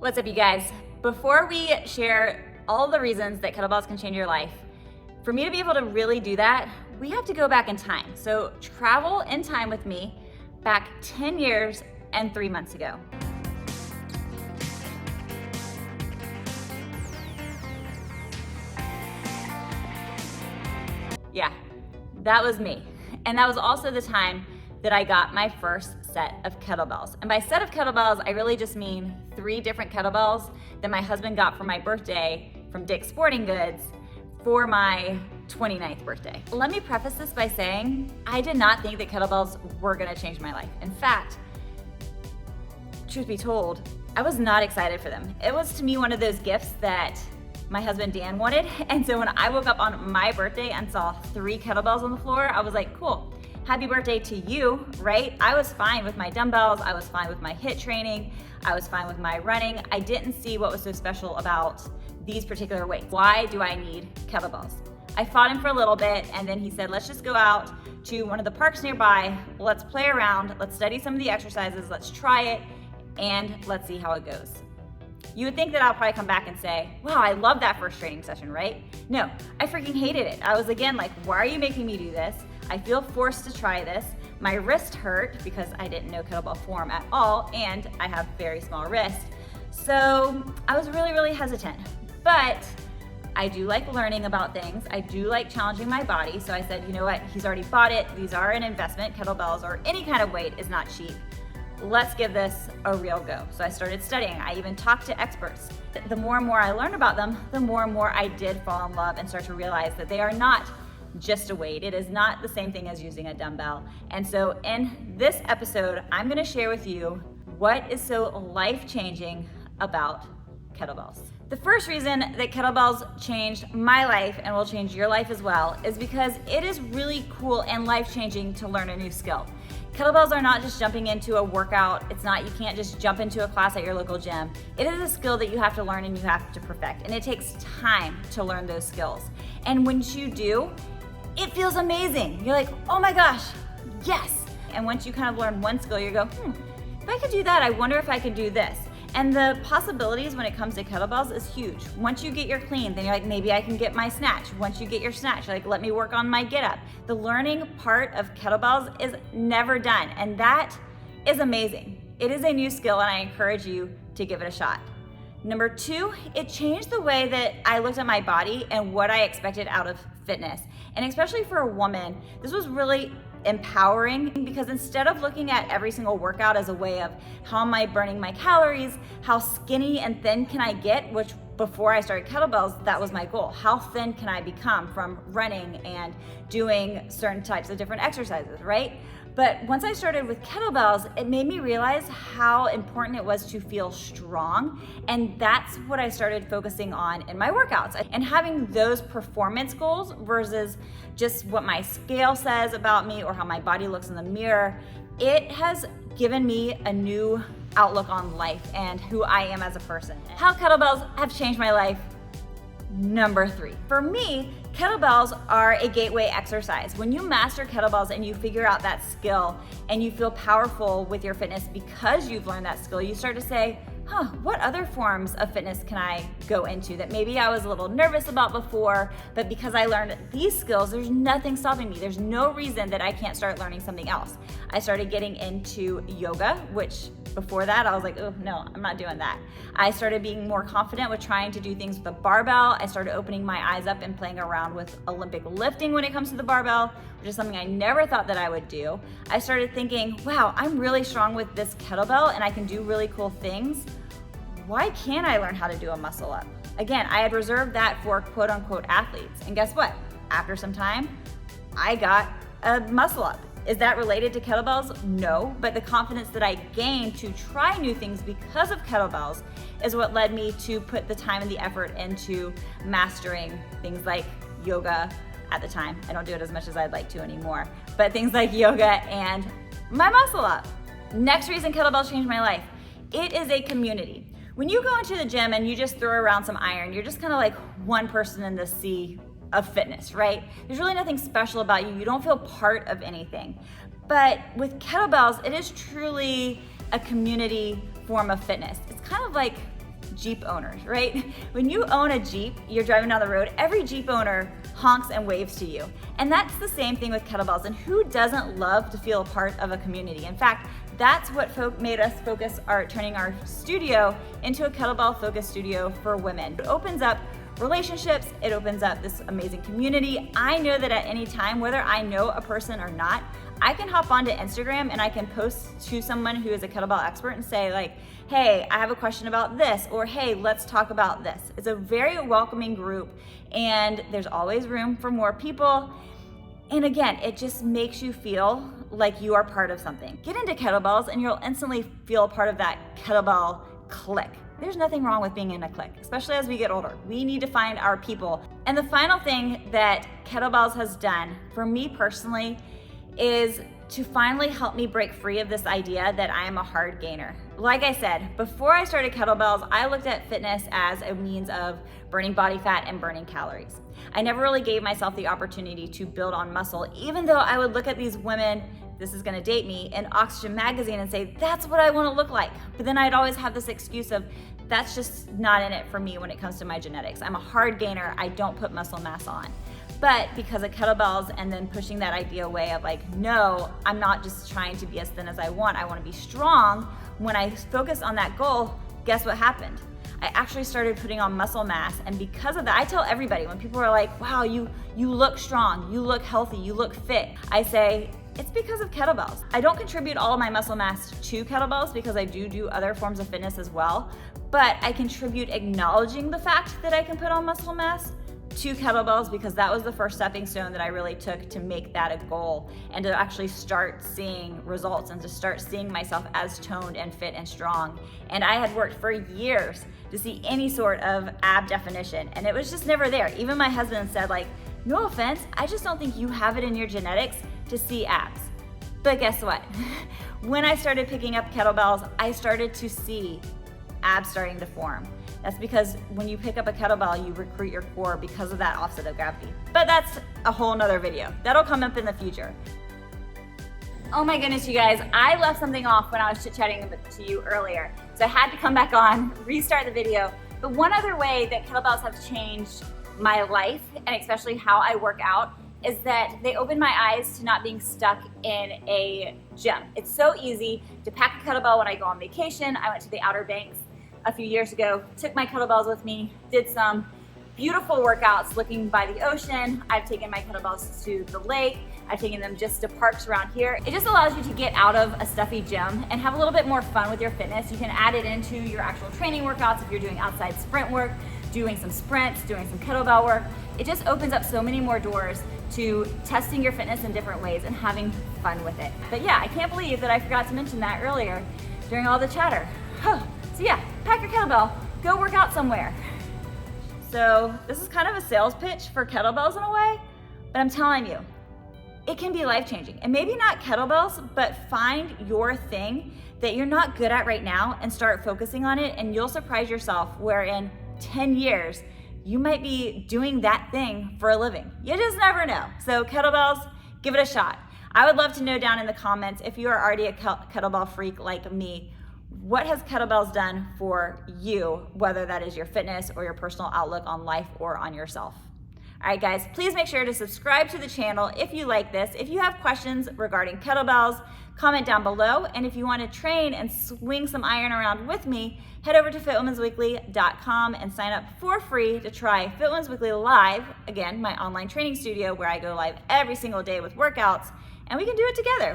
What's up, you guys? Before we share all the reasons that kettlebells can change your life, for me to be able to really do that, we have to go back in time. So travel in time with me back 10 years and 3 months ago. Yeah, that was me. And that was also the time that I got my first set of kettlebells. And by set of kettlebells, I really just mean 3 different kettlebells that my husband got for my birthday from Dick's Sporting Goods for my 29th birthday. Let me preface this by saying, I did not think that kettlebells were gonna change my life. In fact, truth be told, I was not excited for them. It was to me one of those gifts that my husband Dan wanted. And so when I woke up on my birthday and saw 3 kettlebells on the floor, I was like, cool. Happy birthday to you, right? I was fine with my dumbbells. I was fine with my HIIT training. I was fine with my running. I didn't see what was so special about these particular weights. Why do I need kettlebells? I fought him for a little bit, and then he said, let's just go out to one of the parks nearby. Let's play around. Let's study some of the exercises. Let's try it, and let's see how it goes. You would think that I'll probably come back and say, wow, I love that first training session, right? No, I freaking hated it. I was again like, why are you making me do this? I feel forced to try this. My wrist hurt because I didn't know kettlebell form at all, and I have very small wrists. So I was really, really hesitant. But I do like learning about things. I do like challenging my body. So I said, you know what? He's already bought it. These are an investment. Kettlebells or any kind of weight is not cheap. Let's give this a real go. So I started studying. I even talked to experts. The more and more I learned about them, the more and more I did fall in love and start to realize that they are not just a weight. It is not the same thing as using a dumbbell. And so in this episode, I'm gonna share with you what is so life-changing about kettlebells. The first reason that kettlebells changed my life and will change your life as well is because it is really cool and life-changing to learn a new skill. Kettlebells are not just jumping into a workout. You can't just jump into a class at your local gym. It is a skill that you have to learn and you have to perfect. And it takes time to learn those skills. And once you do, it feels amazing. You're like, oh my gosh, yes. And once you kind of learn one skill, you go, if I could do that, I wonder if I could do this. And the possibilities when it comes to kettlebells is huge. Once you get your clean, then you're like, maybe I can get my snatch. Once you get your snatch, you're like, let me work on my get up. The learning part of kettlebells is never done. And that is amazing. It is a new skill and I encourage you to give it a shot. Number 2, it changed the way that I looked at my body and what I expected out of fitness. And especially for a woman, this was really empowering because instead of looking at every single workout as a way of how am I burning my calories, how skinny and thin can I get, which before I started kettlebells, that was my goal. How thin can I become from running and doing certain types of different exercises, right? But once I started with kettlebells, it made me realize how important it was to feel strong. And that's what I started focusing on in my workouts. And having those performance goals versus just what my scale says about me or how my body looks in the mirror, it has given me a new outlook on life and who I am as a person. How kettlebells have changed my life. Number 3. For me, kettlebells are a gateway exercise. When you master kettlebells and you figure out that skill and you feel powerful with your fitness because you've learned that skill, you start to say, what other forms of fitness can I go into that maybe I was a little nervous about before, but because I learned these skills, there's nothing stopping me. There's no reason that I can't start learning something else. I started getting into yoga, which before that I was like, oh no, I'm not doing that. I started being more confident with trying to do things with a barbell. I started opening my eyes up and playing around with Olympic lifting when it comes to the barbell, which is something I never thought that I would do. I started thinking, wow, I'm really strong with this kettlebell and I can do really cool things. Why can't I learn how to do a muscle up? Again, I had reserved that for quote unquote athletes. And guess what? After some time, I got a muscle up. Is that related to kettlebells? No, but the confidence that I gained to try new things because of kettlebells is what led me to put the time and the effort into mastering things like yoga at the time. I don't do it as much as I'd like to anymore, but things like yoga and my muscle up. Next reason kettlebells changed my life. It is a community. When you go into the gym and you just throw around some iron, you're just kind of like one person in the sea of fitness, right? There's really nothing special about you. You don't feel part of anything. But with kettlebells, it is truly a community form of fitness. It's kind of like Jeep owners, right? When you own a Jeep, you're driving down the road, every Jeep owner honks and waves to you. And that's the same thing with kettlebells. And who doesn't love to feel a part of a community? In fact, that's what made us turning our studio into a kettlebell focused studio for women. It opens up relationships, it opens up this amazing community. I know that at any time, whether I know a person or not, I can hop onto Instagram and I can post to someone who is a kettlebell expert and say like, hey, I have a question about this, or hey, let's talk about this. It's a very welcoming group and there's always room for more people. And again, it just makes you feel like you are part of something. Get into kettlebells and you'll instantly feel part of that kettlebell clique. There's nothing wrong with being in a clique, especially as we get older. We need to find our people. And the final thing that kettlebells has done for me personally is to finally help me break free of this idea that I am a hard gainer. Like I said, before I started kettlebells, I looked at fitness as a means of burning body fat and burning calories. I never really gave myself the opportunity to build on muscle, even though I would look at these women, this is gonna date me, in Oxygen magazine and say, that's what I wanna look like. But then I'd always have this excuse of, that's just not in it for me when it comes to my genetics. I'm a hard gainer, I don't put muscle mass on. But because of kettlebells and then pushing that idea away of like, no, I'm not just trying to be as thin as I want to be strong. When I focused on that goal, guess what happened? I actually started putting on muscle mass, and because of that, I tell everybody when people are like, wow, you look strong, you look healthy, you look fit, I say, it's because of kettlebells. I don't contribute all of my muscle mass to kettlebells because I do other forms of fitness as well, but I contribute acknowledging the fact that I can put on muscle mass to kettlebells because that was the first stepping stone that I really took to make that a goal and to actually start seeing results and to start seeing myself as toned and fit and strong. And I had worked for years to see any sort of ab definition, and it was just never there. Even my husband said like, no offense, I just don't think you have it in your genetics to see abs. But guess what? When I started picking up kettlebells, I started to see abs starting to form. That's because when you pick up a kettlebell, you recruit your core because of that offset of gravity. But that's a whole nother video. That'll come up in the future. Oh my goodness, you guys, I left something off when I was chit-chatting to you earlier. So I had to come back on, restart the video. But one other way that kettlebells have changed my life, and especially how I work out, is that they opened my eyes to not being stuck in a gym. It's so easy to pack a kettlebell when I go on vacation. I went to the Outer Banks a few years ago, took my kettlebells with me, did some beautiful workouts looking by the ocean. I've taken my kettlebells to the lake. I've taken them just to parks around here. It just allows you to get out of a stuffy gym and have a little bit more fun with your fitness. You can add it into your actual training workouts if you're doing outside sprint work, doing some sprints, doing some kettlebell work. It just opens up so many more doors to testing your fitness in different ways and having fun with it. But yeah, I can't believe that I forgot to mention that earlier during all the chatter. So yeah, pack your kettlebell, go work out somewhere. So this is kind of a sales pitch for kettlebells in a way, but I'm telling you, it can be life-changing. And maybe not kettlebells, but find your thing that you're not good at right now and start focusing on it, and you'll surprise yourself where in 10 years, you might be doing that thing for a living. You just never know. So kettlebells, give it a shot. I would love to know down in the comments if you are already a kettlebell freak like me, what has kettlebells done for you, whether that is your fitness or your personal outlook on life or on yourself. All right, guys, please make sure to subscribe to the channel if you like this. If you have questions regarding kettlebells, comment down below. And if you want to train and swing some iron around with me, head over to fitwomensweekly.com and sign up for free to try Fit Women's Weekly Live, again, my online training studio where I go live every single day with workouts, and we can do it together.